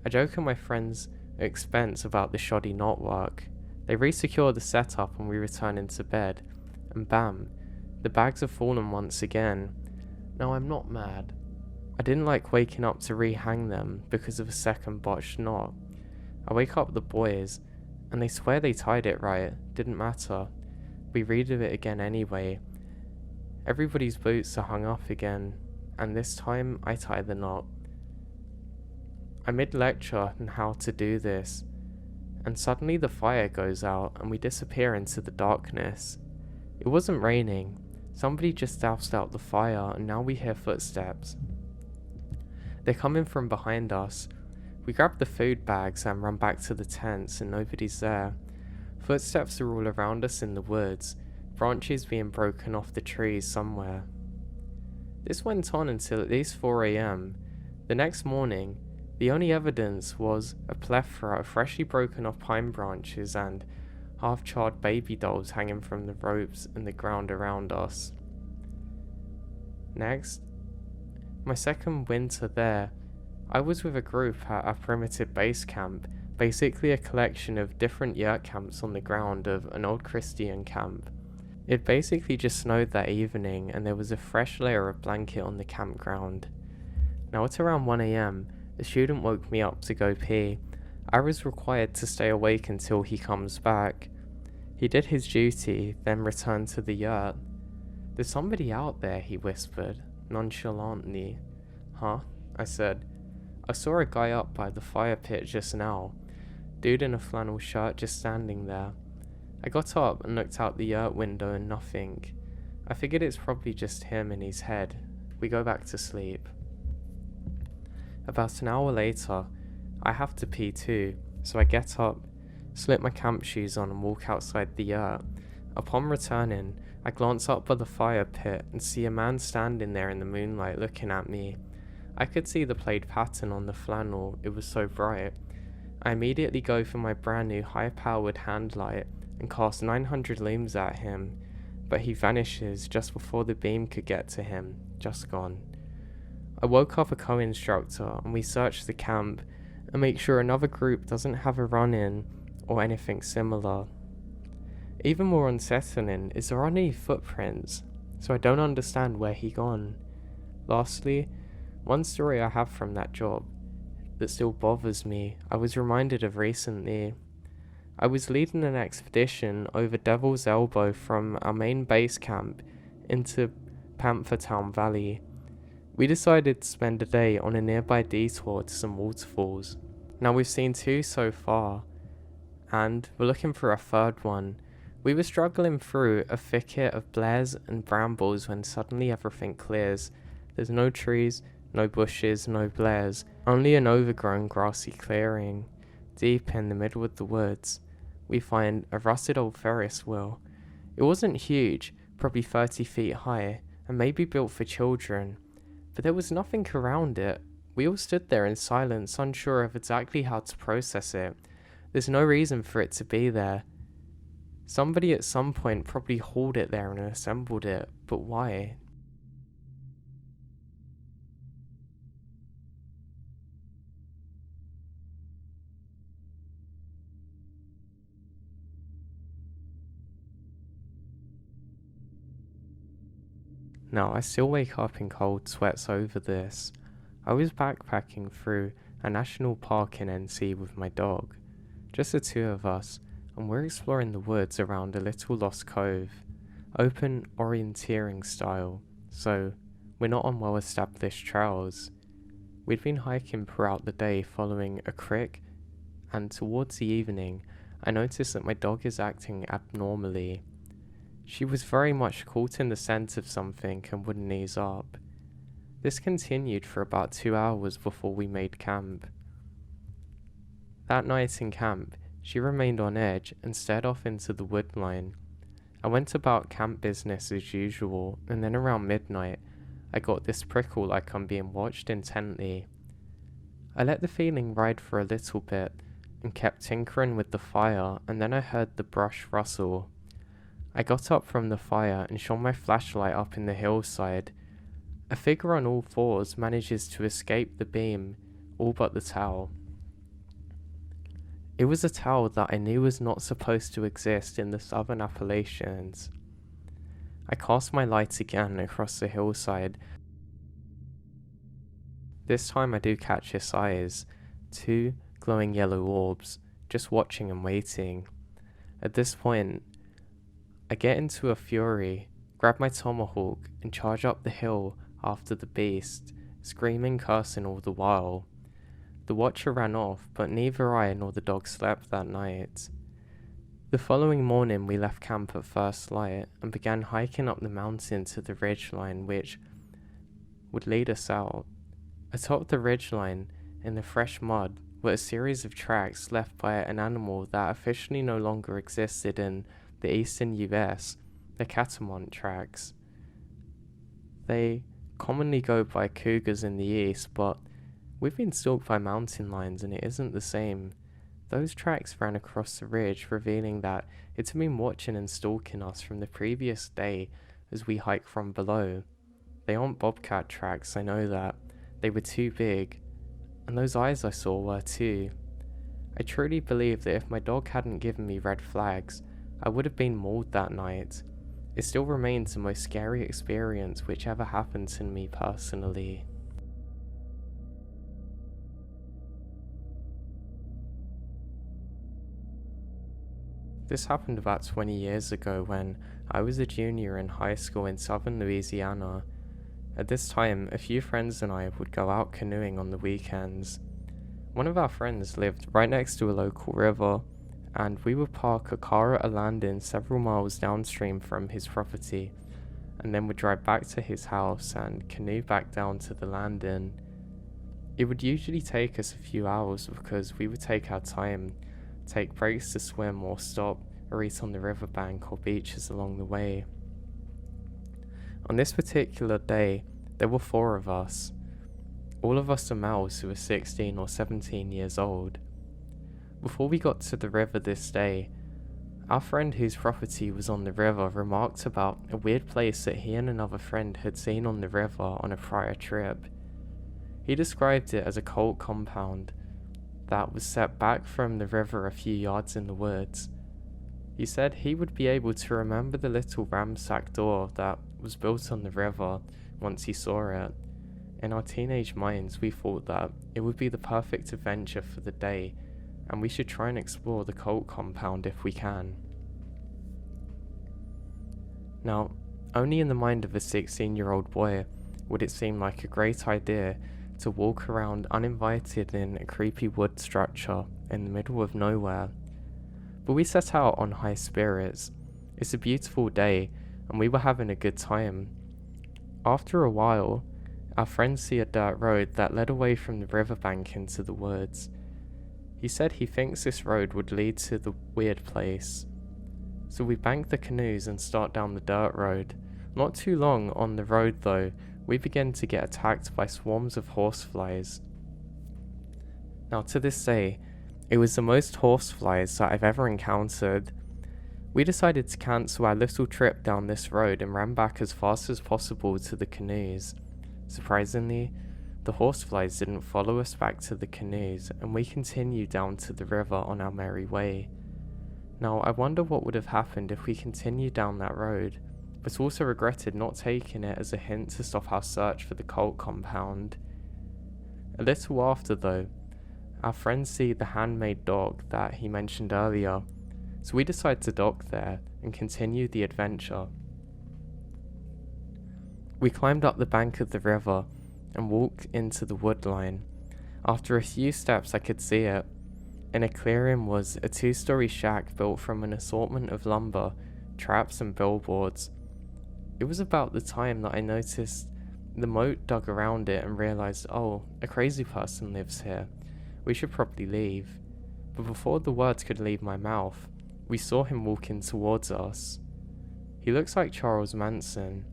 I joke at my friend's expense about the shoddy knotwork. They re-secure the setup and we return into bed, and bam, the bags have fallen once again. Now I'm not mad. I didn't like waking up to re-hang them because of a second botched knot. I wake up the boys, and they swear they tied it right, didn't matter. We redo it again anyway. Everybody's boots are hung up again, and this time I tie the knot. I mid-lecture on how to do this, and suddenly the fire goes out and we disappear into the darkness. It wasn't raining, somebody just doused out the fire and now we hear footsteps. They're coming from behind us. We grab the food bags and run back to the tents and nobody's there. Footsteps are all around us in the woods, branches being broken off the trees somewhere. This went on until at least 4 AM. The next morning, the only evidence was a plethora of freshly broken off pine branches and half-charred baby dolls hanging from the ropes in the ground around us. Next, my second winter there, I was with a group at our primitive base camp, basically a collection of different yurt camps on the ground of an old Christian camp. It basically just snowed that evening and there was a fresh layer of blanket on the campground. Now at around 1 a.m, a student woke me up to go pee. I was required to stay awake until he comes back. He did his duty, then returned to the yurt. "There's somebody out there," he whispered, nonchalantly. "Huh?" I said. "I saw a guy up by the fire pit just now. Dude in a flannel shirt just standing there." I got up and looked out the yurt window and nothing. I figured it's probably just him in his head. We go back to sleep. About an hour later, I have to pee too, so I get up, slip my camp shoes on and walk outside the yurt. Upon returning, I glance up by the fire pit and see a man standing there in the moonlight looking at me. I could see the plaid pattern on the flannel, it was so bright. I immediately go for my brand new high-powered hand light and cast 900 looms at him, but he vanishes just before the beam could get to him, just gone. I woke up a co-instructor and we search the camp and make sure another group doesn't have a run-in or anything similar. Even more unsettling is there aren't any footprints, so I don't understand where he gone. Lastly, one story I have from that job that still bothers me, I was reminded of recently. I was leading an expedition over Devil's Elbow from our main base camp into Panthertown Valley. We decided to spend a day on a nearby detour to some waterfalls. Now we've seen 2 so far, and we're looking for a third one. We were struggling through a thicket of blares and brambles when suddenly everything clears. There's no trees, no bushes, no blares, only an overgrown grassy clearing. Deep in the middle of the woods, we find a rusted old Ferris wheel. It wasn't huge, probably 30 feet high, and maybe built for children, but there was nothing around it. We all stood there in silence, unsure of exactly how to process it. There's no reason for it to be there. Somebody at some point probably hauled it there and assembled it, but why? Now, I still wake up in cold sweats over this. I was backpacking through a national park in NC with my dog, just the 2 of us, and we're exploring the woods around a little lost cove, open orienteering style, so we're not on well-established trails. We'd been hiking throughout the day following a creek, and towards the evening, I noticed that my dog is acting abnormally. She was very much caught in the scent of something and wouldn't ease up. This continued for about 2 hours before we made camp. That night in camp, she remained on edge and stared off into the woodline. I went about camp business as usual, and then around midnight, I got this prickle like I'm being watched intently. I let the feeling ride for a little bit, and kept tinkering with the fire, and then I heard the brush rustle. I got up from the fire and shone my flashlight up in the hillside. A figure on all 4s manages to escape the beam, all but the towel. It was a towel that I knew was not supposed to exist in the southern Appalachians. I cast my light again across the hillside. This time I do catch his eyes, 2 glowing yellow orbs, just watching and waiting. At this point, I get into a fury, grab my tomahawk, and charge up the hill after the beast, screaming, cursing all the while. The watcher ran off, but neither I nor the dog slept that night. The following morning we left camp at first light and began hiking up the mountain to the ridgeline which would lead us out. Atop the ridgeline, in the fresh mud, were a series of tracks left by an animal that officially no longer existed in the eastern US, the catamount tracks. They commonly go by cougars in the east, but we've been stalked by mountain lions and it isn't the same. Those tracks ran across the ridge, revealing that it had been watching and stalking us from the previous day as we hiked from below. They aren't bobcat tracks, I know that. They were too big, and those eyes I saw were too. I truly believe that if my dog hadn't given me red flags, I would have been mauled that night. It still remains the most scary experience which ever happened to me personally. This happened about 20 years ago when I was a junior in high school in southern Louisiana. At this time, a few friends and I would go out canoeing on the weekends. One of our friends lived right next to a local river, and we would park a car at a landing several miles downstream from his property, and then would drive back to his house and canoe back down to the landing. It would usually take us a few hours because we would take our time, take breaks to swim or stop or eat on the riverbank or beaches along the way. On this particular day, there were 4 of us. All of us are males who were 16 or 17 years old. Before we got to the river this day, our friend whose property was on the river remarked about a weird place that he and another friend had seen on the river on a prior trip. He described it as a cult compound that was set back from the river a few yards in the woods. He said he would be able to remember the little ramshackle door that was built on the river once he saw it. In our teenage minds, we thought that it would be the perfect adventure for the day, and we should try and explore the cult compound if we can. Now, only in the mind of a 16-year-old boy would it seem like a great idea to walk around uninvited in a creepy wood structure in the middle of nowhere. But we set out on high spirits. It's a beautiful day, and we were having a good time. After a while, our friends see a dirt road that led away from the riverbank into the woods. He said he thinks this road would lead to the weird place. So we bank the canoes and start down the dirt road. Not too long on the road though, we begin to get attacked by swarms of horseflies. Now to this day, it was the most horseflies that I've ever encountered. We decided to cancel our little trip down this road and ran back as fast as possible to the canoes. Surprisingly, the horseflies didn't follow us back to the canoes, and we continued down to the river on our merry way. Now I wonder what would have happened if we continued down that road, but also regretted not taking it as a hint to stop our search for the cult compound. A little after though, our friends see the handmade dock that he mentioned earlier, so we decide to dock there and continue the adventure. We climbed up the bank of the river and walked into the wood line. After a few steps I could see it. In a clearing was a 2-story shack built from an assortment of lumber, traps and billboards. It was about the time that I noticed the moat dug around it and realised, oh, a crazy person lives here. We should probably leave. But before the words could leave my mouth, we saw him walking towards us. He looks like Charles Manson.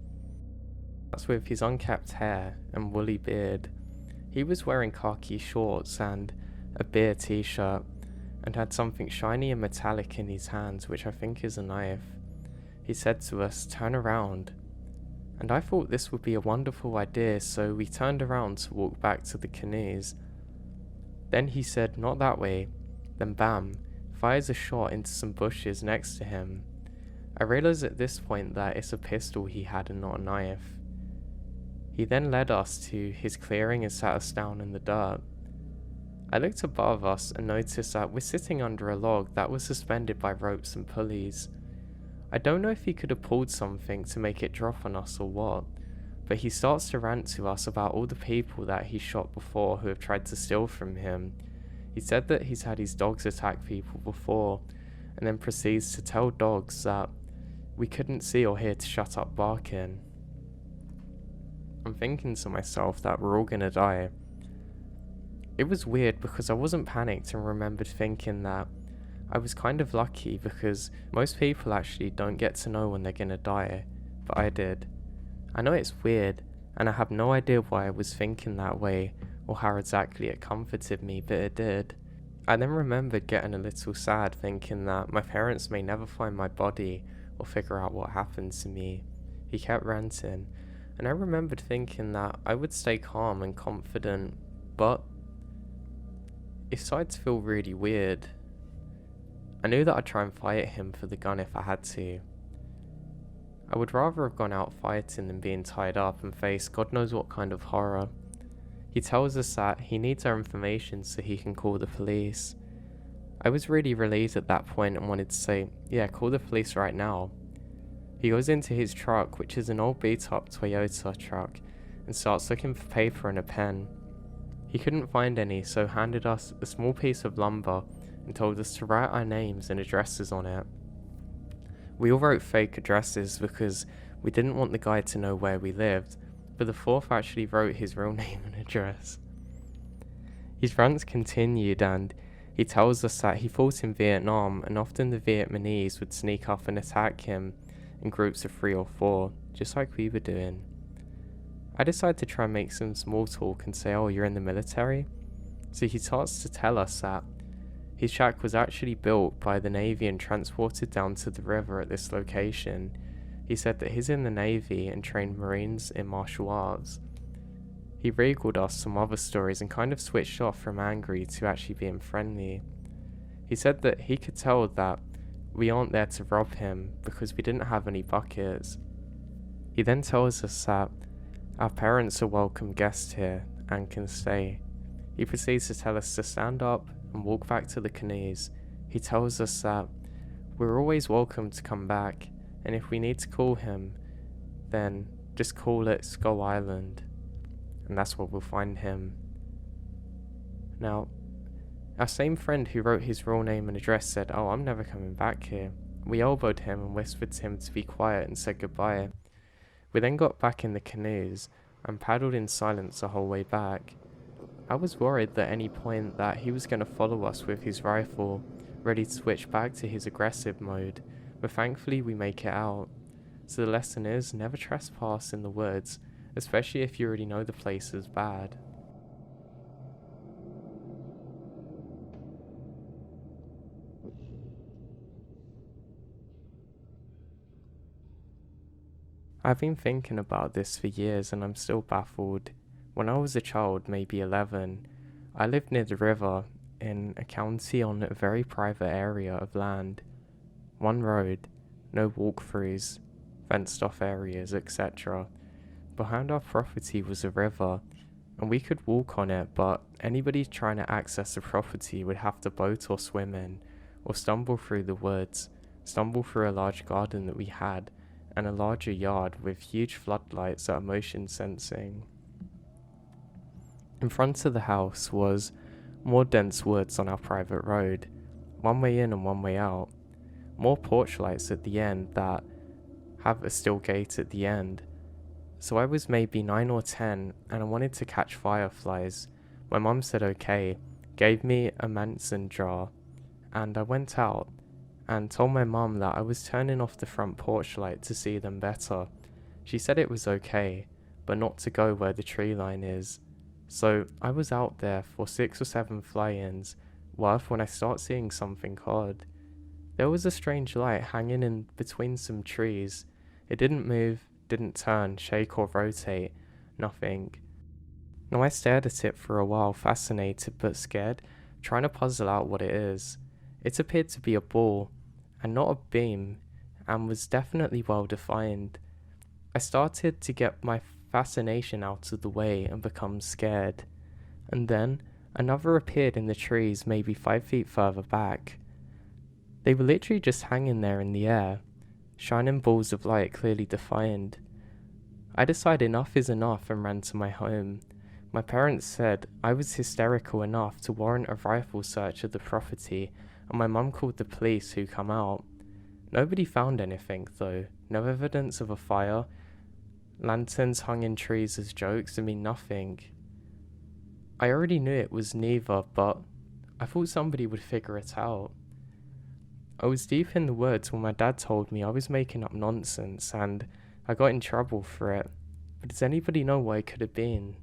That's with his unkempt hair and woolly beard. He was wearing khaki shorts and a beer t-shirt, and had something shiny and metallic in his hands, which I think is a knife. He said to us, "Turn around." And I thought this would be a wonderful idea, so we turned around to walk back to the canoes. Then he said, "Not that way." Then bam, fires a shot into some bushes next to him. I realised at this point that it's a pistol he had and not a knife. He then led us to his clearing and sat us down in the dirt. I looked above us and noticed that we're sitting under a log that was suspended by ropes and pulleys. I don't know if he could have pulled something to make it drop on us or what, but he starts to rant to us about all the people that he shot before who have tried to steal from him. He said that he's had his dogs attack people before, and then proceeds to tell dogs that we couldn't see or hear to shut up barking. I'm thinking to myself that we're all gonna die. It was weird because I wasn't panicked and remembered thinking that I was kind of lucky because most people actually don't get to know when they're gonna die, but I did. I know it's weird, and I have no idea why I was thinking that way or how exactly it comforted me, but it did. I then remembered getting a little sad thinking that my parents may never find my body or figure out what happened to me. He kept ranting, and I remembered thinking that I would stay calm and confident, but it started to feel really weird. I knew that I'd try and fight him for the gun if I had to. I would rather have gone out fighting than being tied up and face God knows what kind of horror. He tells us that he needs our information so he can call the police. I was really relieved at that point and wanted to say, yeah, call the police right now. He goes into his truck, which is an old beat-up Toyota truck, and starts looking for paper and a pen. He couldn't find any, so handed us a small piece of lumber and told us to write our names and addresses on it. We all wrote fake addresses because we didn't want the guy to know where we lived, but the fourth actually wrote his real name and address. His rants continued, and he tells us that he fought in Vietnam, and often the Vietnamese would sneak up and attack him in groups of 3 or 4, just like we were doing. I decided to try and make some small talk and say, oh, you're in the military? So he starts to tell us that his shack was actually built by the Navy and transported down to the river at this location. He said that he's in the Navy and trained Marines in martial arts. He regaled us some other stories and kind of switched off from angry to actually being friendly. He said that he could tell that we aren't there to rob him because we didn't have any buckets. He then tells us that our parents are welcome guests here and can stay. He proceeds to tell us to stand up and walk back to the canoes. He tells us that we're always welcome to come back, and if we need to call him, then just call it Skull Island, and that's where we'll find him. Now, our same friend who wrote his real name and address said, oh, I'm never coming back here. We elbowed him and whispered to him to be quiet and said goodbye. We then got back in the canoes and paddled in silence the whole way back. I was worried at any point that he was going to follow us with his rifle, ready to switch back to his aggressive mode, but thankfully we make it out. So the lesson is, never trespass in the woods, especially if you already know the place is bad. I've been thinking about this for years and I'm still baffled. When I was a child, maybe 11, I lived near the river in a county on a very private area of land. One road, no walkthroughs, fenced off areas, etc. Behind our property was a river, and we could walk on it, but anybody trying to access the property would have to boat or swim in, or stumble through the woods, stumble through a large garden that we had, and a larger yard with huge floodlights that are motion sensing. In front of the house was more dense woods on our private road, one way in and one way out, more porch lights at the end that have a steel gate at the end. So I was maybe 9 or 10 and I wanted to catch fireflies. My mum said okay, gave me a Manson jar, and I went out and told my mum that I was turning off the front porch light to see them better. She said it was okay, but not to go where the tree line is. So I was out there for 6 or 7 fly-ins worth when I start seeing something odd. There was a strange light hanging in between some trees. It didn't move, didn't turn, shake or rotate, nothing. Now I stared at it for a while, fascinated but scared, trying to puzzle out what it is. It appeared to be a ball, and not a beam, and was definitely well defined. I started to get my fascination out of the way and become scared. And then another appeared in the trees maybe 5 feet further back. They were literally just hanging there in the air, shining balls of light clearly defined. I decided enough is enough and ran to my home. My parents said I was hysterical enough to warrant a rifle search of the property, and my mum called the police who come out. Nobody found anything though, no evidence of a fire, lanterns hung in trees as jokes, nothing. I already knew it was neither, but I thought somebody would figure it out. I was deep in the woods when my dad told me I was making up nonsense and I got in trouble for it. But does anybody know what it could have been?